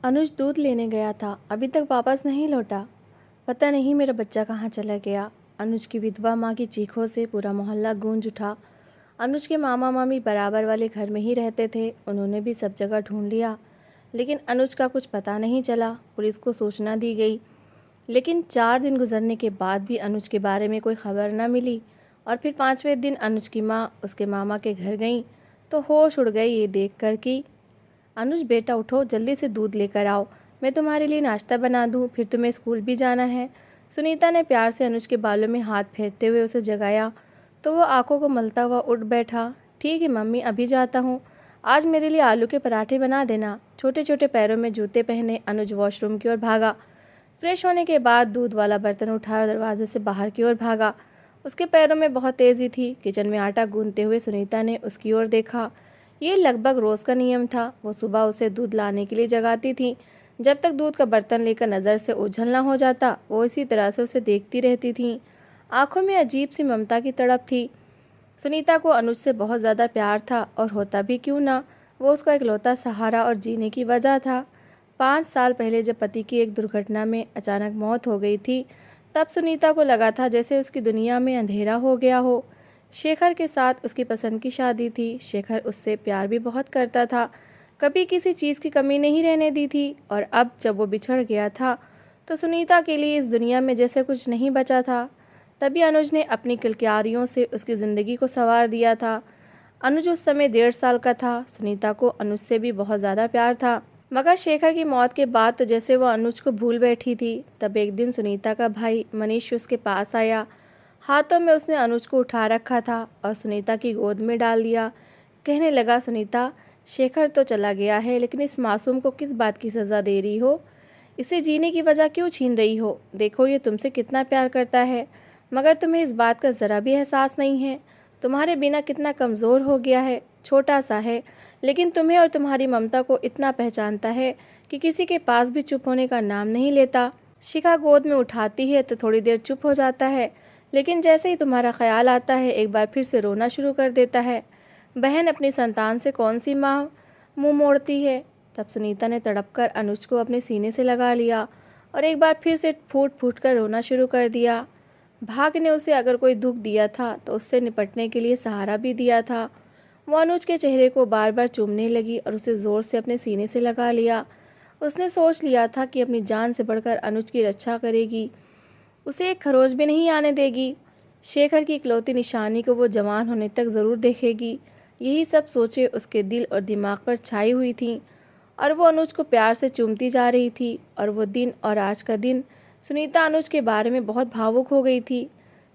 अनुज दूध लेने गया था, अभी तक वापस नहीं लौटा। पता नहीं मेरा बच्चा कहाँ चला गया। अनुज की विधवा माँ की चीखों से पूरा मोहल्ला गूंज उठा। अनुज के मामा मामी बराबर वाले घर में ही रहते थे। उन्होंने भी सब जगह ढूंढ लिया, लेकिन अनुज का कुछ पता नहीं चला। पुलिस को सूचना दी गई, लेकिन 4 दिन गुजरने के बाद भी अनुज के बारे में कोई खबर न मिली। और फिर 5वें दिन अनुज की माँ उसके मामा के घर गई तो होश उड़ गई ये देख कर कि अनुज बेटा उठो, जल्दी से दूध लेकर आओ, मैं तुम्हारे लिए नाश्ता बना दूं, फिर तुम्हें स्कूल भी जाना है। सुनीता ने प्यार से अनुज के बालों में हाथ फेरते हुए उसे जगाया तो वो आंखों को मलता हुआ उठ बैठा। ठीक है मम्मी, अभी जाता हूँ। आज मेरे लिए आलू के पराठे बना देना। छोटे छोटे पैरों में जूते पहने अनुज वॉशरूम की ओर भागा। फ्रेश होने के बाद दूध वाला बर्तन उठा और दरवाजे से बाहर की ओर भागा। उसके पैरों में बहुत तेज़ी थी। किचन में आटा गूंथते हुए सुनीता ने उसकी ओर देखा। ये लगभग रोज़ का नियम था। वो सुबह उसे दूध लाने के लिए जगाती थी। जब तक दूध का बर्तन लेकर नज़र से ओझल ना हो जाता, वो इसी तरह से उसे देखती रहती थी। आंखों में अजीब सी ममता की तड़प थी। सुनीता को अनुज से बहुत ज़्यादा प्यार था, और होता भी क्यों ना, वो उसका इकलौता सहारा और जीने की वजह था। 5 साल पहले जब पति की एक दुर्घटना में अचानक मौत हो गई थी, तब सुनीता को लगा था जैसे उसकी दुनिया में अंधेरा हो गया हो। शेखर के साथ उसकी पसंद की शादी थी। शेखर उससे प्यार भी बहुत करता था, कभी किसी चीज़ की कमी नहीं रहने दी थी। और अब जब वो बिछड़ गया था तो सुनीता के लिए इस दुनिया में जैसे कुछ नहीं बचा था। तभी अनुज ने अपनी किलकारियों से उसकी ज़िंदगी को संवार दिया था। अनुज उस समय 1.5 साल का था। सुनीता को अनुज से भी बहुत ज़्यादा प्यार था, मगर शेखर की मौत के बाद तो जैसे वो अनुज को भूल बैठी थी। तब एक दिन सुनीता का भाई मनीष उसके पास आया। हाथों में उसने अनुज को उठा रखा था और सुनीता की गोद में डाल दिया। कहने लगा, सुनीता, शेखर तो चला गया है, लेकिन इस मासूम को किस बात की सज़ा दे रही हो? इसे जीने की वजह क्यों छीन रही हो? देखो, ये तुमसे कितना प्यार करता है, मगर तुम्हें इस बात का ज़रा भी एहसास नहीं है। तुम्हारे बिना कितना कमज़ोर हो गया है। छोटा सा है, लेकिन तुम्हें और तुम्हारी ममता को इतना पहचानता है कि किसी के पास भी चुप होने का नाम नहीं लेता। शिखा गोद में उठाती है तो थोड़ी देर चुप हो जाता है, लेकिन जैसे ही तुम्हारा ख्याल आता है एक बार फिर से रोना शुरू कर देता है। बहन अपनी संतान से कौन सी माँ मुंह मोड़ती है? तब सुनीता ने तड़पकर अनुज को अपने सीने से लगा लिया और एक बार फिर से फूट फूट कर रोना शुरू कर दिया। भाग ने उसे अगर कोई दुख दिया था तो उससे निपटने के लिए सहारा भी दिया था। वो अनुज के चेहरे को बार बार चूमने लगी और उसे ज़ोर से अपने सीने से लगा लिया। उसने सोच लिया था कि अपनी जान से बढ़कर अनुज की रक्षा करेगी, उसे एक खरोच भी नहीं आने देगी। शेखर की इकलौती निशानी को वो जवान होने तक ज़रूर देखेगी। यही सब सोचे उसके दिल और दिमाग पर छाई हुई थी, और वो अनुज को प्यार से चूमती जा रही थी। और वो दिन और आज का दिन, सुनीता अनुज के बारे में बहुत भावुक हो गई थी।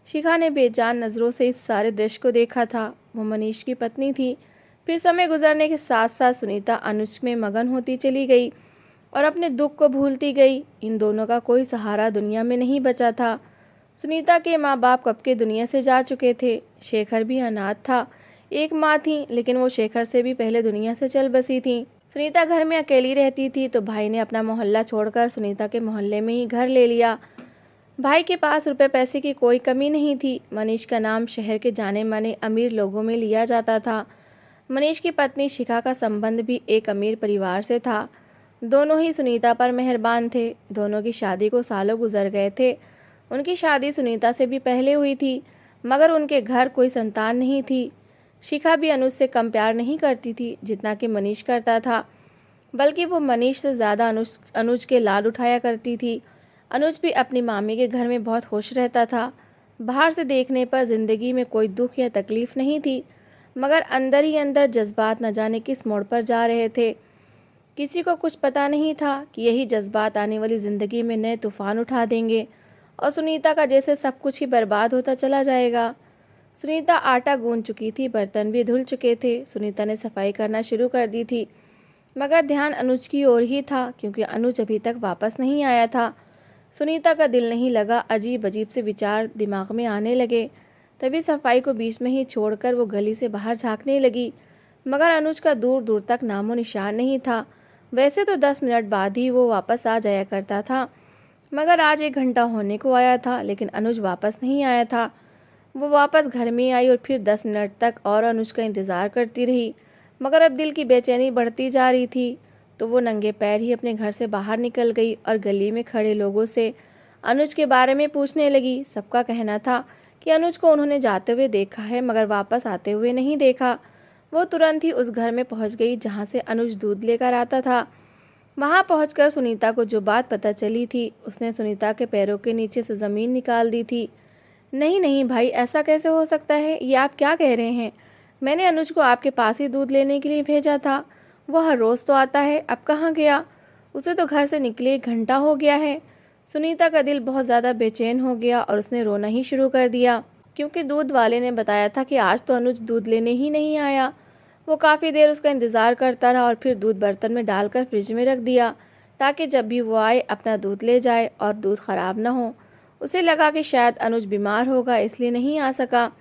शिखा ने बेजान नज़रों से इस सारे दृश्य को देखा था। वो मनीष की पत्नी थी। फिर समय गुजरने के साथ साथ सुनीता अनुज में मगन होती चली गई और अपने दुख को भूलती गई। इन दोनों का कोई सहारा दुनिया में नहीं बचा था। सुनीता के माँ बाप कब के दुनिया से जा चुके थे। शेखर भी अनाथ था। एक माँ थी, लेकिन वो शेखर से भी पहले दुनिया से चल बसी थी। सुनीता घर में अकेली रहती थी तो भाई ने अपना मोहल्ला छोड़कर सुनीता के मोहल्ले में ही घर ले लिया। भाई के पास रुपए पैसे की कोई कमी नहीं थी। मनीष का नाम शहर के जाने माने अमीर लोगों में लिया जाता था। मनीष की पत्नी शिखा का संबंध भी एक अमीर परिवार से था। दोनों ही सुनीता पर मेहरबान थे। दोनों की शादी को सालों गुजर गए थे। उनकी शादी सुनीता से भी पहले हुई थी, मगर उनके घर कोई संतान नहीं थी। शिखा भी अनुज से कम प्यार नहीं करती थी जितना कि मनीष करता था, बल्कि वो मनीष से ज़्यादा अनुज के लाड उठाया करती थी। अनुज भी अपनी मामी के घर में बहुत खुश रहता था। बाहर से देखने पर ज़िंदगी में कोई दुख या तकलीफ़ नहीं थी, मगर अंदर ही अंदर जज्बात न जाने किस मोड़ पर जा रहे थे। किसी को कुछ पता नहीं था कि यही जज्बात आने वाली ज़िंदगी में नए तूफान उठा देंगे और सुनीता का जैसे सब कुछ ही बर्बाद होता चला जाएगा। सुनीता आटा गूंथ चुकी थी, बर्तन भी धुल चुके थे। सुनीता ने सफाई करना शुरू कर दी थी, मगर ध्यान अनुज की ओर ही था, क्योंकि अनुज अभी तक वापस नहीं आया था। सुनीता का दिल नहीं लगा। अजीब अजीब से विचार दिमाग में आने लगे। तभी सफाई को बीच में ही छोड़कर वो गली से बाहर झांकने लगी, मगर अनुज का दूर दूर तक नामो निशान नहीं था। वैसे तो 10 मिनट बाद ही वो वापस आ जाया करता था, मगर आज 1 घंटा होने को आया था, लेकिन अनुज वापस नहीं आया था। वो वापस घर में आई और फिर 10 मिनट तक और अनुज का इंतज़ार करती रही, मगर अब दिल की बेचैनी बढ़ती जा रही थी। तो वो नंगे पैर ही अपने घर से बाहर निकल गई और गली में खड़े लोगों से अनुज के बारे में पूछने लगी। सबका कहना था कि अनुज को उन्होंने जाते हुए देखा है मगर वापस आते हुए नहीं देखा। वो तुरंत ही उस घर में पहुंच गई जहां से अनुज दूध लेकर आता था। वहां पहुंचकर सुनीता को जो बात पता चली थी उसने सुनीता के पैरों के नीचे से ज़मीन निकाल दी थी। नहीं नहीं भाई, ऐसा कैसे हो सकता है? ये आप क्या कह रहे हैं? मैंने अनुज को आपके पास ही दूध लेने के लिए भेजा था। वो हर रोज़ तो आता है, अब कहाँ गया? उसे तो घर से निकले 1 घंटा हो गया है। सुनीता का दिल बहुत ज़्यादा बेचैन हो गया और उसने रोना ही शुरू कर दिया, क्योंकि दूध वाले ने बताया था कि आज तो अनुज दूध लेने ही नहीं आया। वो काफ़ी देर उसका इंतज़ार करता रहा और फिर दूध बर्तन में डालकर फ्रिज में रख दिया ताकि जब भी वो आए अपना दूध ले जाए और दूध ख़राब ना हो। उसे लगा कि शायद अनुज बीमार होगा इसलिए नहीं आ सका।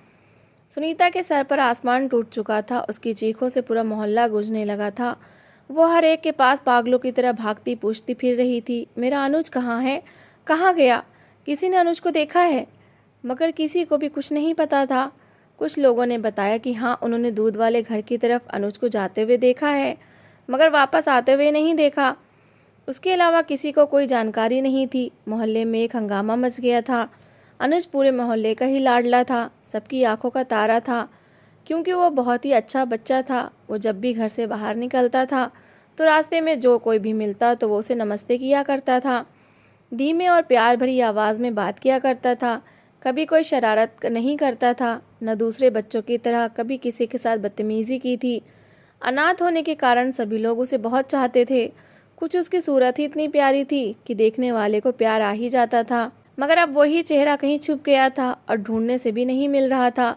सुनीता के सर पर आसमान टूट चुका था। उसकी चीखों से पूरा मोहल्ला गूंजने लगा था। वो हर एक के पास पागलों की तरह भागती पूछती फिर रही थी, मेरा अनुज कहाँ है? कहाँ गया? किसी ने अनुज को देखा है? मगर किसी को भी कुछ नहीं पता था। कुछ लोगों ने बताया कि हाँ, उन्होंने दूध वाले घर की तरफ अनुज को जाते हुए देखा है मगर वापस आते हुए नहीं देखा। उसके अलावा किसी को कोई जानकारी नहीं थी। मोहल्ले में एक हंगामा मच गया था। अनुज पूरे मोहल्ले का ही लाडला था, सबकी आंखों का तारा था, क्योंकि वो बहुत ही अच्छा बच्चा था। वो जब भी घर से बाहर निकलता था तो रास्ते में जो कोई भी मिलता तो वो उसे नमस्ते किया करता था। धीमे और प्यार भरी आवाज़ में बात किया करता था। कभी कोई शरारत नहीं करता था, न दूसरे बच्चों की तरह कभी किसी के साथ बदतमीज़ी की थी। अनाथ होने के कारण सभी लोग उसे बहुत चाहते थे। कुछ उसकी सूरत ही इतनी प्यारी थी कि देखने वाले को प्यार आ ही जाता था। मगर अब वही चेहरा कहीं छुप गया था और ढूंढने से भी नहीं मिल रहा था।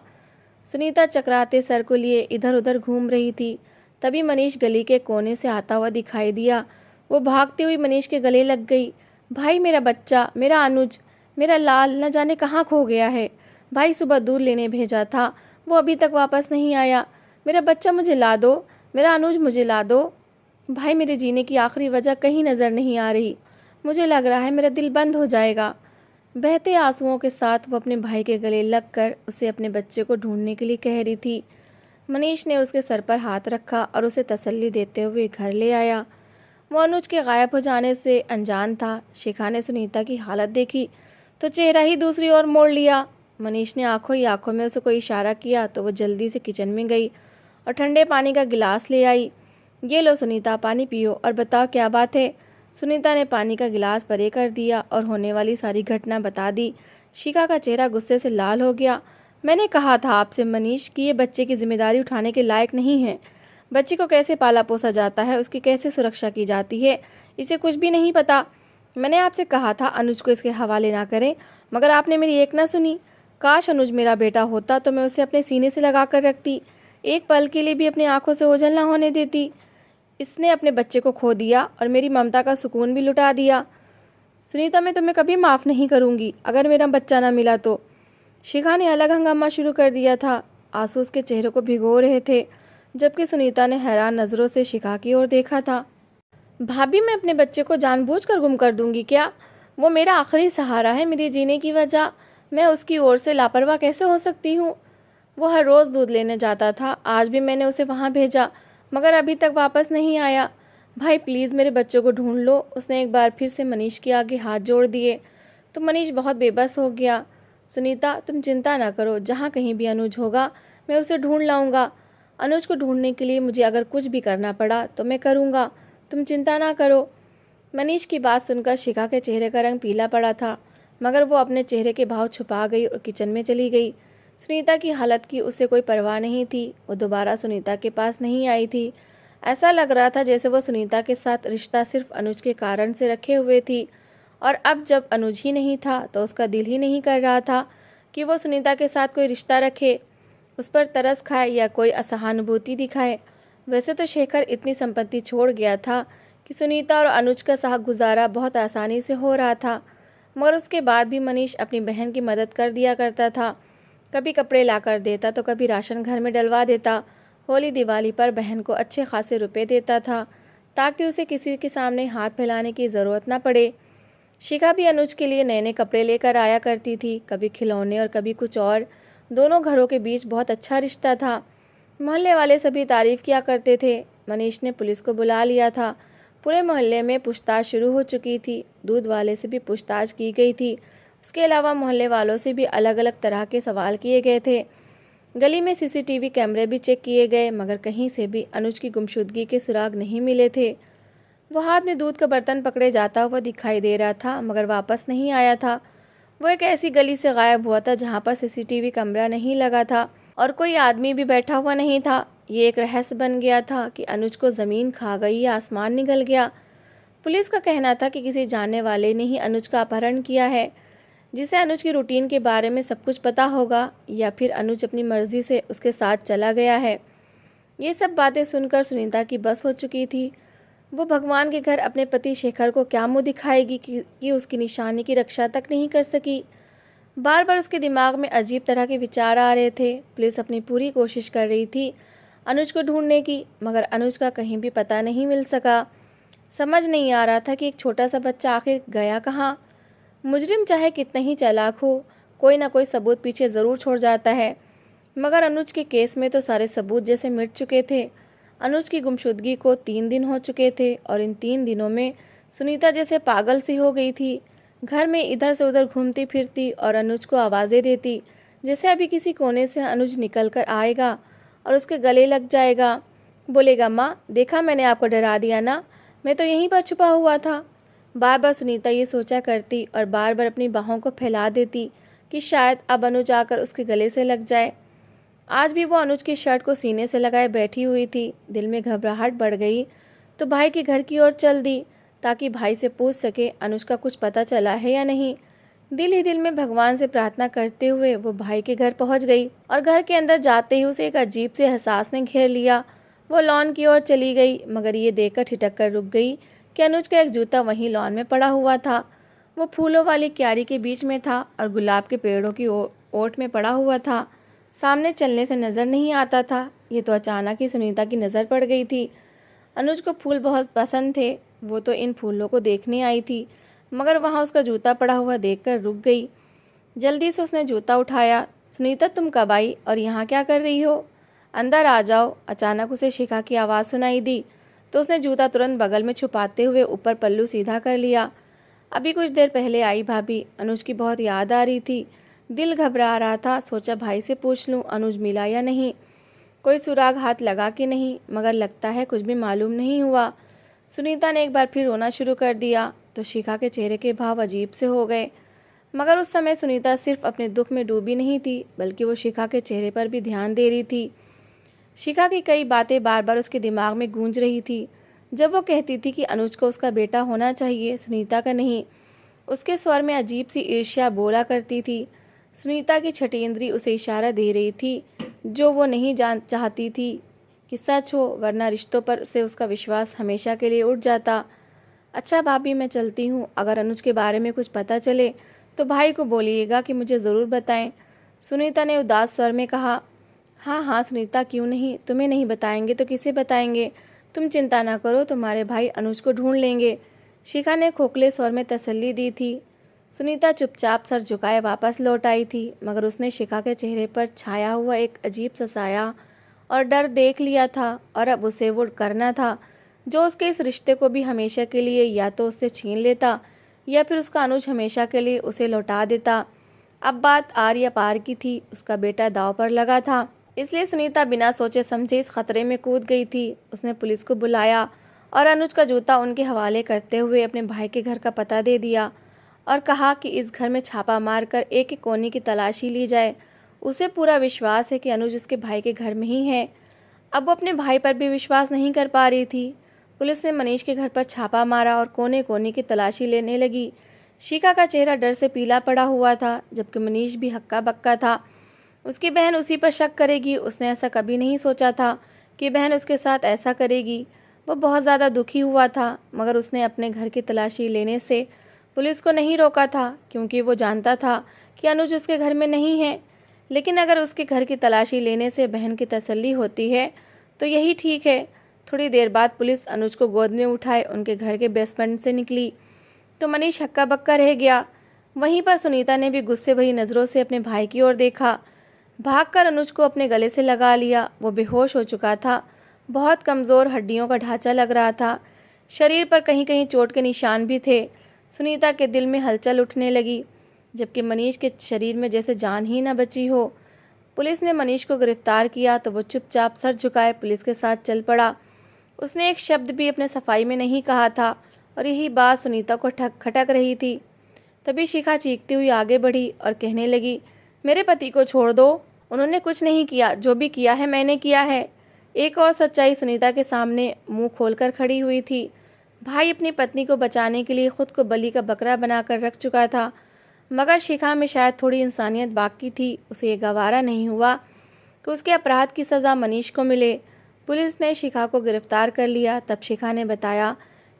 सुनीता चकराते सर को लिए इधर उधर घूम रही थी। तभी मनीष गली के कोने से आता हुआ दिखाई दिया। वो भागती हुई मनीष के गले लग गई। भाई, मेरा बच्चा, मेरा अनुज, मेरा लाल न जाने कहाँ खो गया है। भाई, सुबह दूध लेने भेजा था, वो अभी तक वापस नहीं आया। मेरा बच्चा मुझे ला दो, मेरा अनुज मुझे ला दो। भाई, मेरे जीने की आखिरी वजह कहीं नज़र नहीं आ रही। मुझे लग रहा है मेरा दिल बंद हो जाएगा। बहते आंसुओं के साथ वो अपने भाई के गले लगकर उसे अपने बच्चे को ढूंढने के लिए कह रही थी। मनीष ने उसके सर पर हाथ रखा और उसे तसल्ली देते हुए घर ले आया। वो अनुज के गायब हो जाने से अनजान था। शिखा ने सुनीता की हालत देखी तो चेहरा ही दूसरी ओर मोड़ लिया। मनीष ने आंखों ही आंखों में उसे कोई इशारा किया तो वो जल्दी से किचन में गई और ठंडे पानी का गिलास ले आई। ये लो सुनीता, पानी पियो और बताओ क्या बात है। सुनीता ने पानी का गिलास परे कर दिया और होने वाली सारी घटना बता दी। शिखा का चेहरा गुस्से से लाल हो गया। मैंने कहा था आपसे मनीष कि ये बच्चे की जिम्मेदारी उठाने के लायक नहीं है। बच्चे को कैसे पाला पोसा जाता है, उसकी कैसे सुरक्षा की जाती है, इसे कुछ भी नहीं पता। मैंने आपसे कहा था अनुज को इसके हवाले ना करें, मगर आपने मेरी एक ना सुनी। काश अनुज मेरा बेटा होता तो मैं उसे अपने सीने से लगा कर रखती, एक पल के लिए भी अपनी आंखों से ओझल ना होने देती। इसने अपने बच्चे को खो दिया और मेरी ममता का सुकून भी लुटा दिया। सुनीता, मैं तुम्हें कभी माफ़ नहीं करूँगी अगर मेरा बच्चा ना मिला तो। शिखा ने अलग हंगामा शुरू कर दिया था। आंसू उसके चेहरे को भिगो रहे थे, जबकि सुनीता ने हैरान नज़रों से शिखा की ओर देखा था। भाभी, मैं अपने बच्चे को जानबूझकर गुम कर दूंगी क्या? वो मेरा आखिरी सहारा है, मेरे जीने की वजह। मैं उसकी ओर से लापरवाह कैसे हो सकती हूँ? वो हर रोज़ दूध लेने जाता था, आज भी मैंने उसे वहाँ भेजा मगर अभी तक वापस नहीं आया। भाई प्लीज़ मेरे बच्चों को ढूंढ लो। उसने एक बार फिर से मनीष के आगे हाथ जोड़ दिए तो मनीष बहुत बेबस हो गया। सुनीता, तुम चिंता ना करो, जहाँ कहीं भी अनुज होगा मैं उसे ढूंढ लाऊंगा। अनुज को ढूंढने के लिए मुझे अगर कुछ भी करना पड़ा तो मैं करूँगा, तुम चिंता ना करो। मनीष की बात सुनकर शिखा के चेहरे का रंग पीला पड़ा था, मगर वो अपने चेहरे के भाव छुपा गई और किचन में चली गई। सुनीता की हालत की उसे कोई परवाह नहीं थी। वो दोबारा सुनीता के पास नहीं आई थी। ऐसा लग रहा था जैसे वो सुनीता के साथ रिश्ता सिर्फ अनुज के कारण से रखे हुए थी, और अब जब अनुज ही नहीं था तो उसका दिल ही नहीं कर रहा था कि वो सुनीता के साथ कोई रिश्ता रखे, उस पर तरस खाए या कोई असहानुभूति दिखाए। वैसे तो शेखर इतनी संपत्ति छोड़ गया था कि सुनीता और अनुज का साथ गुजारा बहुत आसानी से हो रहा था, मगर उसके बाद भी मनीष अपनी बहन की मदद कर दिया करता था। कभी कपड़े ला कर देता तो कभी राशन घर में डलवा देता। होली दिवाली पर बहन को अच्छे खासे रुपए देता था ताकि उसे किसी के सामने हाथ फैलाने की ज़रूरत ना पड़े। शिखा भी अनुज के लिए नए नए कपड़े लेकर आया करती थी, कभी खिलौने और कभी कुछ और। दोनों घरों के बीच बहुत अच्छा रिश्ता था। मोहल्ले वाले सभी तारीफ़ किया करते थे। मनीष ने पुलिस को बुला लिया था। पूरे मोहल्ले में पूछताछ शुरू हो चुकी थी। दूध वाले से भी पूछताछ की गई थी। उसके अलावा मोहल्ले वालों से भी अलग अलग तरह के सवाल किए गए थे। गली में सीसीटीवी कैमरे भी चेक किए गए, मगर कहीं से भी अनुज की गुमशुदगी के सुराग नहीं मिले थे। वो हाथ में दूध का बर्तन पकड़े जाता हुआ दिखाई दे रहा था, मगर वापस नहीं आया था। वो एक ऐसी गली से गायब हुआ था जहाँ पर सीसीटीवी कैमरा नहीं लगा था और कोई आदमी भी बैठा हुआ नहीं था। ये एक रहस्य बन गया था कि अनुज को ज़मीन खा गई या आसमान निगल गया। पुलिस का कहना था कि किसी जानने वाले ने ही अनुज का अपहरण किया है, जिसे अनुज की रूटीन के बारे में सब कुछ पता होगा, या फिर अनुज अपनी मर्जी से उसके साथ चला गया है। ये सब बातें सुनकर सुनीता की बस हो चुकी थी। वो भगवान के घर अपने पति शेखर को क्या मुंह दिखाएगी कि उसकी निशानी की रक्षा तक नहीं कर सकी। बार बार उसके दिमाग में अजीब तरह के विचार आ रहे थे। पुलिस अपनी पूरी कोशिश कर रही थी अनुज को ढूंढने की, मगर अनुज का कहीं भी पता नहीं मिल सका। समझ नहीं आ रहा था कि एक छोटा सा बच्चा आखिर गया कहाँ। मुजरिम चाहे कितना ही चालाक हो, कोई ना कोई सबूत पीछे ज़रूर छोड़ जाता है, मगर अनुज के केस में तो सारे सबूत जैसे मिट चुके थे। अनुज की गुमशुदगी को 3 दिन हो चुके थे और इन 3 दिनों में सुनीता जैसे पागल सी हो गई थी। घर में इधर से उधर घूमती फिरती और अनुज को आवाज़ें देती, जैसे अभी किसी कोने से अनुज निकल कर आएगा और उसके गले लग जाएगा। बोलेगा, माँ देखा मैंने आपको डरा दिया ना, मैं तो यहीं पर छुपा हुआ था। बार बार सुनीता ये सोचा करती और बार बार अपनी बाहों को फैला देती कि शायद अब अनुज आकर उसके गले से लग जाए। आज भी वो अनुज की शर्ट को सीने से लगाए बैठी हुई थी। दिल में घबराहट बढ़ गई तो भाई के घर की ओर चल दी, ताकि भाई से पूछ सके अनुज का कुछ पता चला है या नहीं। दिल ही दिल में भगवान से प्रार्थना करते हुए वो भाई के घर पहुंच गई और घर के अंदर जाते ही उसे एक अजीब से एहसास ने घेर लिया। वो लॉन की ओर चली गई, मगर ये देखकर ठिठक कर रुक गई कि अनुज का एक जूता वहीं लॉन में पड़ा हुआ था। वो फूलों वाली क्यारी के बीच में था और गुलाब के पेड़ों की ओट में पड़ा हुआ था। सामने चलने से नज़र नहीं आता था। ये तो अचानक ही सुनीता की नज़र पड़ गई थी। अनुज को फूल बहुत पसंद थे। वो तो इन फूलों को देखने आई थी, मगर वहाँ उसका जूता पड़ा हुआ देखकर रुक गई। जल्दी से उसने जूता उठाया। सुनीता, तुम कब आई और यहाँ क्या कर रही हो? अंदर आ जाओ। अचानक उसे शिखा की आवाज़ सुनाई दी तो उसने जूता तुरंत बगल में छुपाते हुए ऊपर पल्लू सीधा कर लिया। अभी कुछ देर पहले आई भाभी। अनुज की बहुत याद आ रही थी। दिल घबरा रहा था। सोचा भाई से पूछ लूँ अनुज मिला या नहीं, कोई सुराग हाथ लगा कि नहीं, मगर लगता है कुछ भी मालूम नहीं हुआ। सुनीता ने एक बार फिर रोना शुरू कर दिया तो शिखा के चेहरे के भाव अजीब से हो गए। मगर उस समय सुनीता सिर्फ अपने दुख में डूबी नहीं थी, बल्कि वो शिखा के चेहरे पर भी ध्यान दे रही थी। शिखा की कई बातें बार बार उसके दिमाग में गूंज रही थी। जब वो कहती थी कि अनुज को उसका बेटा होना चाहिए, सुनीता का नहीं, उसके स्वर में अजीब सी ईर्ष्या बोला करती थी। सुनीता की छठी इंद्री उसे इशारा दे रही थी जो वो नहीं जान चाहती थी कि सच हो, वरना रिश्तों पर से उसका विश्वास हमेशा के लिए उठ जाता। अच्छा भाभी, मैं चलती हूँ। अगर अनुज के बारे में कुछ पता चले तो भाई को बोलिएगा कि मुझे ज़रूर बताएं। सुनीता ने उदास स्वर में कहा। हाँ हाँ सुनीता, क्यों नहीं, तुम्हें नहीं बताएंगे तो किसे बताएंगे। तुम चिंता ना करो, तुम्हारे भाई अनुज को ढूंढ लेंगे। शिखा ने खोखले स्वर में तसल्ली दी थी। सुनीता चुपचाप सर झुकाए वापस लौट आई थी, मगर उसने शिखा के चेहरे पर छाया हुआ एक अजीब सा साया और डर देख लिया था, और अब उसे वो करना था जो उसके इस रिश्ते को भी हमेशा के लिए या तो उससे छीन लेता या फिर उसका अनुज हमेशा के लिए उसे लौटा देता। अब बात आर या पार की थी। उसका बेटा दांव पर लगा था, इसलिए सुनीता बिना सोचे समझे इस खतरे में कूद गई थी। उसने पुलिस को बुलाया और अनुज का जूता उनके हवाले करते हुए अपने भाई के घर का पता दे दिया और कहा कि इस घर में छापा मारकर एक एक कोने की तलाशी ली जाए। उसे पूरा विश्वास है कि अनुज उसके भाई के घर में ही है। अब वो अपने भाई पर भी विश्वास नहीं कर पा रही थी। पुलिस ने मनीष के घर पर छापा मारा और कोने कोने की तलाशी लेने लगी। शिखा का चेहरा डर से पीला पड़ा हुआ था, जबकि मनीष भी हक्का बक्का था। उसकी बहन उसी पर शक करेगी। उसने ऐसा कभी नहीं सोचा था कि बहन उसके साथ ऐसा करेगी। वो बहुत ज़्यादा दुखी हुआ था, मगर उसने अपने घर की तलाशी लेने से पुलिस को नहीं रोका था, क्योंकि वो जानता था कि अनुज उसके घर में नहीं है। लेकिन अगर उसके घर की तलाशी लेने से बहन की तसल्ली होती है तो यही ठीक है। थोड़ी देर बाद पुलिस अनुज को गोद में उठाए उनके घर के बेसमेंट से निकली तो मनीष हक्का बक्का रह गया। वहीं पर सुनीता ने भी गुस्से भरी नज़रों से अपने भाई की ओर देखा। भागकर अनुज को अपने गले से लगा लिया। वो बेहोश हो चुका था, बहुत कमज़ोर हड्डियों का ढांचा लग रहा था। शरीर पर कहीं कहीं चोट के निशान भी थे। सुनीता के दिल में हलचल उठने लगी, जबकि मनीष के शरीर में जैसे जान ही न बची हो। पुलिस ने मनीष को गिरफ्तार किया तो वो चुपचाप सर झुकाए पुलिस के साथ चल पड़ा। उसने एक शब्द भी अपने सफाई में नहीं कहा था और यही बात सुनीता को खटक रही थी। तभी शिखा चीखती हुई आगे बढ़ी और कहने लगी, मेरे पति को छोड़ दो, उन्होंने कुछ नहीं किया, जो भी किया है मैंने किया है। एक और सच्चाई सुनीता के सामने मुंह खोलकर खड़ी हुई थी। भाई अपनी पत्नी को बचाने के लिए खुद को बलि का बकरा बनाकर रख चुका था, मगर शिखा में शायद थोड़ी इंसानियत बाकी थी। उसे ये गवारा नहीं हुआ कि उसके अपराध की सज़ा मनीष को मिले। पुलिस ने शिखा को गिरफ्तार कर लिया। तब शिखा ने बताया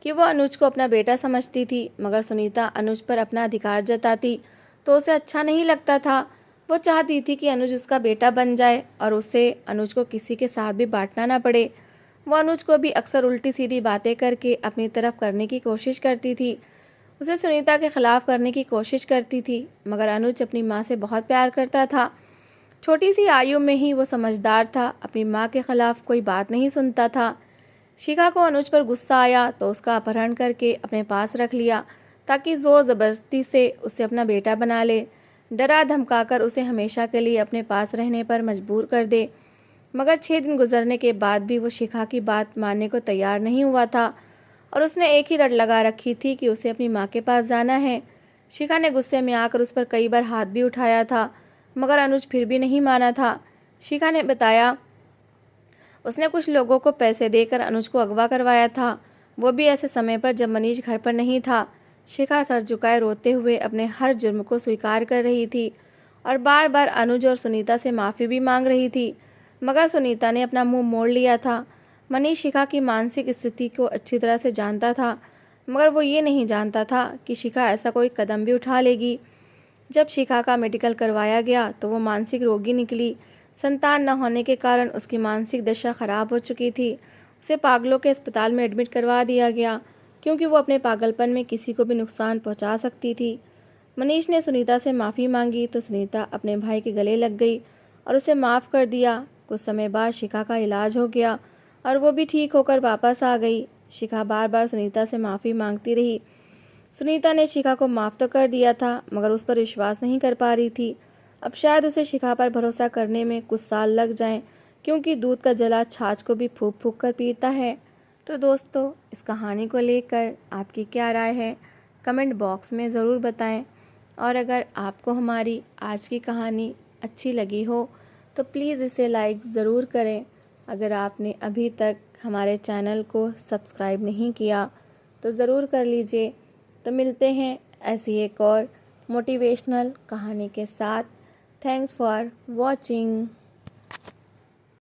कि वो अनुज को अपना बेटा समझती थी, मगर सुनीता अनुज पर अपना अधिकार जताती तो उसे अच्छा नहीं लगता था। वो चाहती थी कि अनुज उसका बेटा बन जाए और उसे अनुज को किसी के साथ भी बांटना ना पड़े। वो अनुज को भी अक्सर उल्टी सीधी बातें करके अपनी तरफ करने की कोशिश करती थी, उसे सुनीता के खिलाफ करने की कोशिश करती थी। मगर अनुज अपनी माँ से बहुत प्यार करता था। छोटी सी आयु में ही वो समझदार था, अपनी माँ के खिलाफ कोई बात नहीं सुनता था। शिखा को अनुज पर गुस्सा आया तो उसका अपहरण करके अपने पास रख लिया, ताकि ज़ोर ज़बरदस्ती से उसे अपना बेटा बना ले, डरा धमकाकर उसे हमेशा के लिए अपने पास रहने पर मजबूर कर दे। मगर 6 दिन गुजरने के बाद भी वो शिखा की बात मानने को तैयार नहीं हुआ था और उसने एक ही रट लगा रखी थी कि उसे अपनी माँ के पास जाना है। शिखा ने गुस्से में आकर उस पर कई बार हाथ भी उठाया था, मगर अनुज फिर भी नहीं माना था। शिखा ने बताया उसने कुछ लोगों को पैसे देकर अनुज को अगवा करवाया था, वो भी ऐसे समय पर जब मनीष घर पर नहीं था। शिखा सर झुकाए रोते हुए अपने हर जुर्म को स्वीकार कर रही थी और बार बार अनुज और सुनीता से माफ़ी भी मांग रही थी, मगर सुनीता ने अपना मुंह मोड़ लिया था। मनीष शिखा की मानसिक स्थिति को अच्छी तरह से जानता था, मगर वो ये नहीं जानता था कि शिखा ऐसा कोई कदम भी उठा लेगी। जब शिखा का मेडिकल करवाया गया तो वो मानसिक रोगी निकली। संतान न होने के कारण उसकी मानसिक दशा खराब हो चुकी थी। उसे पागलों के अस्पताल में एडमिट करवा दिया गया, क्योंकि वो अपने पागलपन में किसी को भी नुकसान पहुंचा सकती थी। मनीष ने सुनीता से माफ़ी मांगी तो सुनीता अपने भाई के गले लग गई और उसे माफ़ कर दिया। कुछ समय बाद शिखा का इलाज हो गया और वो भी ठीक होकर वापस आ गई। शिखा बार बार सुनीता से माफ़ी मांगती रही। सुनीता ने शिखा को माफ़ तो कर दिया था, मगर उस पर विश्वास नहीं कर पा रही थी। अब शायद उसे शिखा पर भरोसा करने में कुछ साल लग जाएं, क्योंकि दूध का जला छाछ को भी फूंक फूंक कर पीता है। तो दोस्तों, इस कहानी को लेकर आपकी क्या राय है, कमेंट बॉक्स में ज़रूर बताएं। और अगर आपको हमारी आज की कहानी अच्छी लगी हो तो प्लीज़ इसे लाइक ज़रूर करें। अगर आपने अभी तक हमारे चैनल को सब्सक्राइब नहीं किया तो ज़रूर कर लीजिए। तो मिलते हैं ऐसी एक और मोटिवेशनल कहानी के साथ। Thanks for watching.